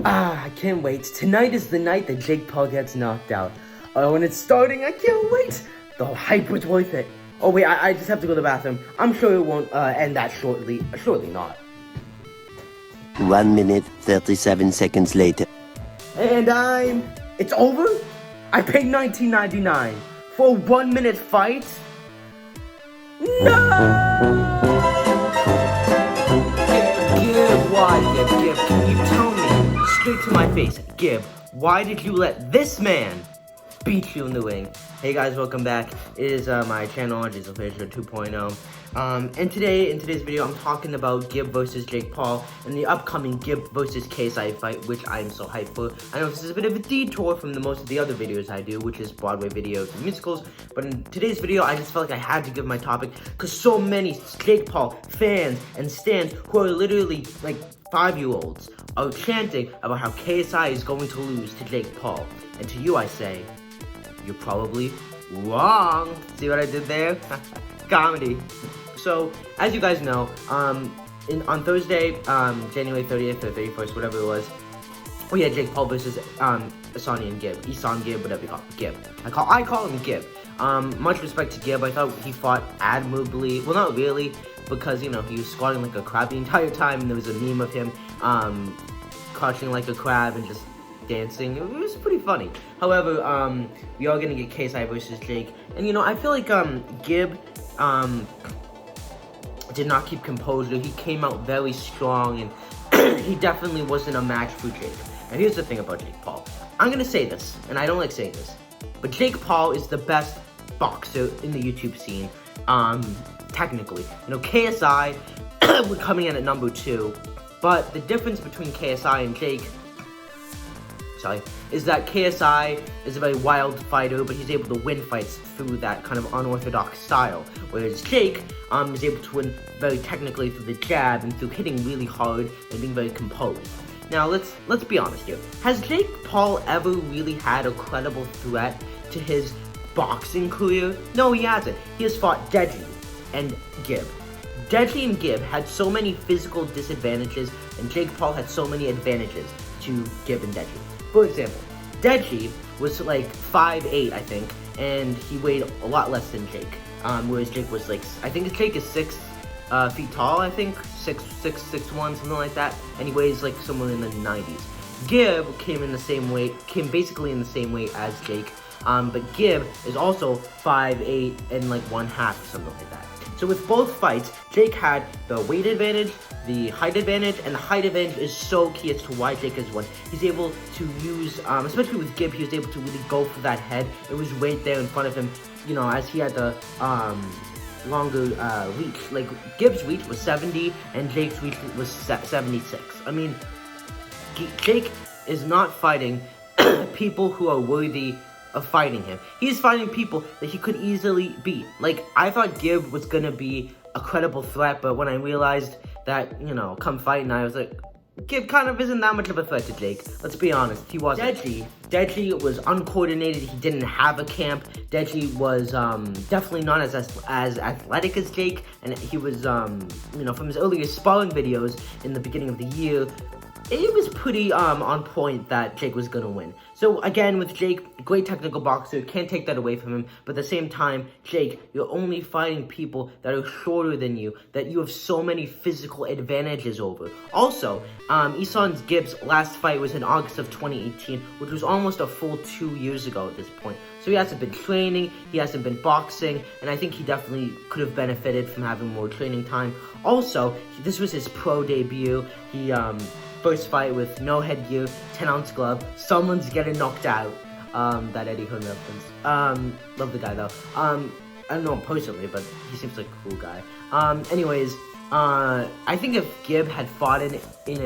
I can't wait. Tonight is the night that Jake Paul gets knocked out. When it's starting, I can't wait. The hype was worth it. Oh wait, I just have to go to the bathroom. I'm sure it won't end that shortly. Surely not. 1 minute, 37 seconds later. And it's over? I paid $19.99 for a 1 minute fight? No! Gib, why, Gib, can you tell me, straight to my face, Gib, why did you let this man beat you in the ring? Hey guys, welcome back. It is my channel, Diesel Fisher 2.0. And in today's video, I'm talking about Gib versus Jake Paul and the upcoming Gib versus KSI fight, which I'm so hyped for. I know this is a bit of a detour from most of the other videos I do, which is Broadway videos and musicals, but in today's video, I just felt like I had to give my topic because so many Jake Paul fans and stans who are literally like 5-year-olds are chanting about how KSI is going to lose to Jake Paul. And to you, I say, you're probably wrong. See what I did there? Comedy. So, as you guys know, on Thursday, January 30th or 31st, whatever it was, we had Jake Paul versus Isan Gib, whatever you call it, Gib. I call him Gib. Much respect to Gib. I thought he fought admirably. Well, not really, because, you know, he was squatting like a crab the entire time, and there was a meme of him crouching like a crab and just dancing. It was pretty funny. However, we are gonna get KSI versus Jake, and you know, I feel like Gib did not keep composure. He came out very strong, and he definitely wasn't a match for Jake. And here's the thing about Jake Paul. I'm gonna say this, and I don't like saying this, but Jake Paul is the best boxer in the YouTube scene. Technically, you know, KSI we're coming in at number 2, but the difference between KSI and Jake, is that KSI is a very wild fighter, but he's able to win fights through that kind of unorthodox style. Whereas Jake is able to win very technically through the jab and through hitting really hard and being very composed. Now let's be honest here. Has Jake Paul ever really had a credible threat to his boxing career? No, he hasn't. He has fought Deji and Gib. Deji and Gib had so many physical disadvantages, and Jake Paul had so many advantages to Gib and Deji. For example, Deji was like 5'8", I think, and he weighed a lot less than Jake. Whereas Jake was like, I think Jake is 6 feet tall, I think, 6'1", something like that, and he weighs like somewhere in the 90s. Gib came basically in the same weight as Jake, but Gib is also 5'8" and like 1/2, something like that. So with both fights, Jake had the weight advantage, the height advantage, and the height advantage is so key as to why Jake has won. He's able to use, especially with Gib, he was able to really go for that head. It was right there in front of him, you know, as he had the longer reach. Like, Gib's reach was 70, and Jake's reach was 76. I mean, Jake is not fighting people who are worthy of fighting him. He's fighting people that he could easily beat. Like, I thought Gib was gonna be a credible threat, but when I realized that, you know, come fighting, I was like, Gib kind of isn't that much of a threat to Jake. Let's be honest, he wasn't. Deji was uncoordinated. He didn't have a camp. Deji was definitely not as athletic as Jake, and he was, you know, from his earlier sparring videos in the beginning of the year, it was pretty on point that Jake was gonna win. So again, with Jake, great technical boxer, can't take that away from him, but at the same time, Jake, you're only fighting people that are shorter than you, that you have so many physical advantages over. Also, Isan Gib's last fight was in August of 2018, which was almost a full 2 years ago at this point. So he hasn't been training, he hasn't been boxing, and I think he definitely could have benefited from having more training time. Also, this was his pro debut. He, first fight with no headgear, 10-ounce glove, someone's getting knocked out. That Eddie Hearn reference. Love the guy though. I don't know him personally, but he seems like a cool guy. Anyways, I think if Gib had fought in the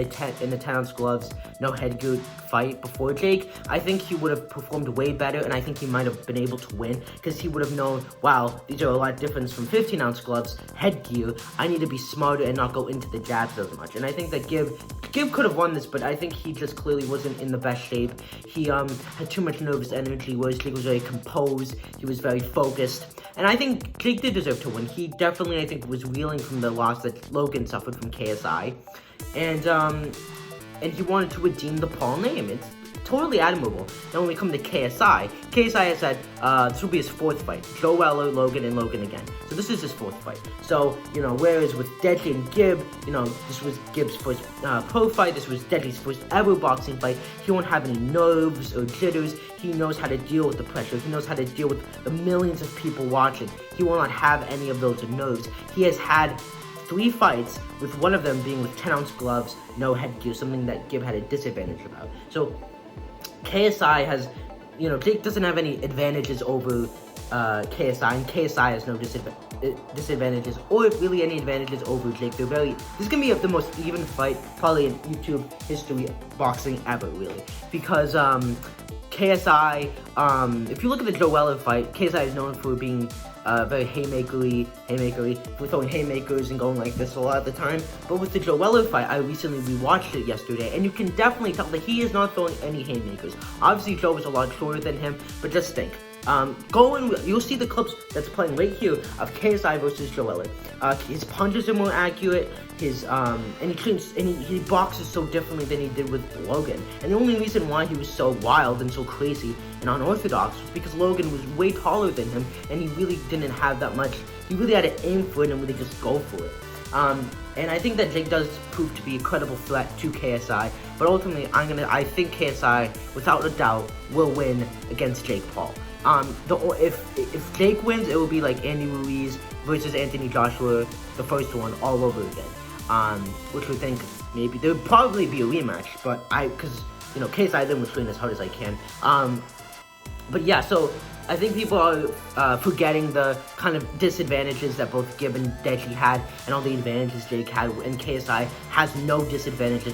10-ounce gloves, no headgear fight before Jake, I think he would have performed way better, and I think he might have been able to win, because he would have known, wow, these are a lot different from 15-ounce gloves, headgear, I need to be smarter and not go into the jabs as much. And I think that Gib could have won this, but I think he just clearly wasn't in the best shape. He had too much nervous energy, whereas Jake was very composed, he was very focused, and I think Jake did deserve to win. He definitely, I think, was reeling from the loss that Logan suffered from KSI, and and he wanted to redeem the Paul name. It's totally admirable. Then when we come to KSI has said this will be his 4th fight. Joel, Logan, and Logan again. So this is his 4th fight. So, whereas with Deadly and Gib, this was Gib's first pro fight, this was Deadly's first ever boxing fight, he won't have any nerves or jitters. He knows how to deal with the pressure. He knows how to deal with the millions of people watching. He will not have any of those nerves. He has had 3 fights, with one of them being with 10-ounce gloves, no headgear, something that Gib had a disadvantage about. So KSI has, Jake doesn't have any advantages over KSI, and KSI has no disadvantages or really any advantages over Jake. This is gonna be the most even fight probably in YouTube history boxing ever, really, because KSI, if you look at the Joel fight, KSI is known for being very haymakery, for throwing haymakers and going like this a lot of the time. But with the Joel fight, I recently rewatched it yesterday, and you can definitely tell that he is not throwing any haymakers. Obviously, Joe is a lot shorter than him, but just think. You'll see the clips that's playing right here of KSI versus Joel. His punches are more accurate. And he boxes so differently than he did with Logan. And the only reason why he was so wild and so crazy and unorthodox was because Logan was way taller than him, and he really didn't have that much. He really had to aim for it and really just go for it. And I think that Jake does prove to be a credible threat to KSI, but ultimately, I think KSI, without a doubt, will win against Jake Paul. If Jake wins, it will be like Andy Ruiz versus Anthony Joshua, the first one, all over again. Which would think maybe there would probably be a rematch, but because KSI then would train as hard as I can. But yeah, so I think people are forgetting the kind of disadvantages that both Gib and Deji had, and all the advantages Jake had, and KSI has no disadvantages.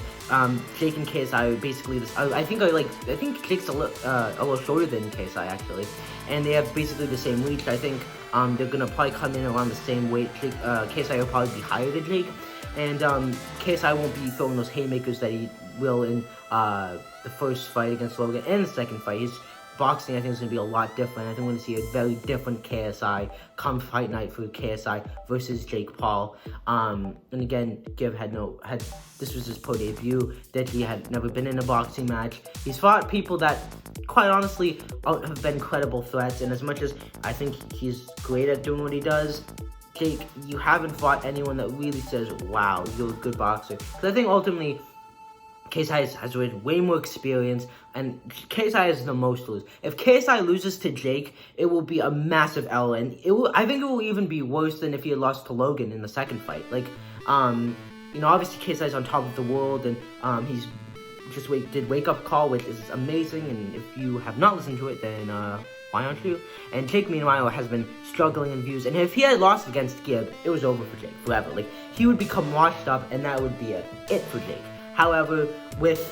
Jake and KSI are basically this. I think Jake's a little shorter than KSI actually, and they have basically the same reach. I think they're gonna probably come in around the same weight. KSI will probably be higher than Jake, and KSI won't be throwing those haymakers that he will in the first fight against Logan and the second fight. His boxing, I think, is going to be a lot different. I think we're going to see a very different KSI come fight night for KSI versus Jake Paul. And again, Gib this was his pro debut. Deji had never been in a boxing match. He's fought people that, quite honestly, have been credible threats. And as much as I think he's great at doing what he does, Jake, you haven't fought anyone that really says, wow, you're a good boxer. Because I think ultimately, KSI has way more experience, and KSI has the most to lose. If KSI loses to Jake, it will be a massive L, and I think it will even be worse than if he had lost to Logan in the second fight. Like, obviously KSI's on top of the world, and he's just did Wake Up Call, which is amazing, and if you have not listened to it, then why aren't you? And Jake, meanwhile, has been struggling in views, and if he had lost against Gib, it was over for Jake forever. Like, he would become washed up, and that would be it for Jake. However, with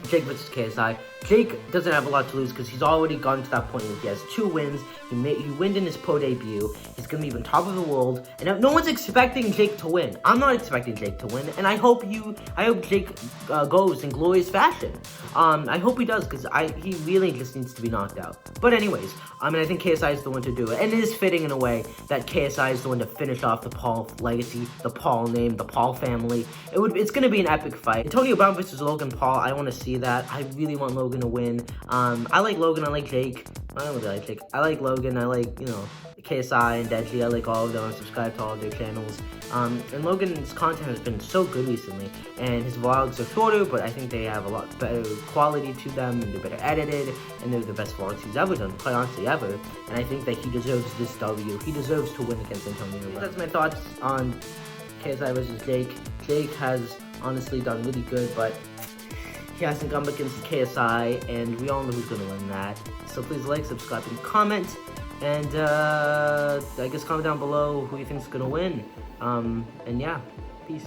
Jake versus KSI, Jake doesn't have a lot to lose because he's already gotten to that point where he has 2 wins. He wins in his pro debut. He's going to be even top of the world. And no one's expecting Jake to win. I'm not expecting Jake to win. And I hope Jake goes in glorious fashion. I hope he does because he really just needs to be knocked out. But anyways, I think KSI is the one to do it. And it is fitting in a way that KSI is the one to finish off the Paul legacy, the Paul name, the Paul family. It's going to be an epic fight. Antonio Brown versus Logan Paul, I want to see that. I really want Logan to win. I like Logan, I like Jake. I don't really like Jake. I like Logan, I like, KSI and Deji. I like all of them. I subscribe to all of their channels. And Logan's content has been so good recently, and his vlogs are shorter, but I think they have a lot better quality to them, and they're better edited, and they're the best vlogs he's ever done, quite honestly, ever. And I think that he deserves this W. He deserves to win against Antonio Brown. That's my thoughts on KSI versus Jake. Jake has honestly done really good, but he hasn't gone against KSI, and we all know who's going to win that. So please like, subscribe, and comment. And I guess comment down below who you think is going to win. And yeah, peace.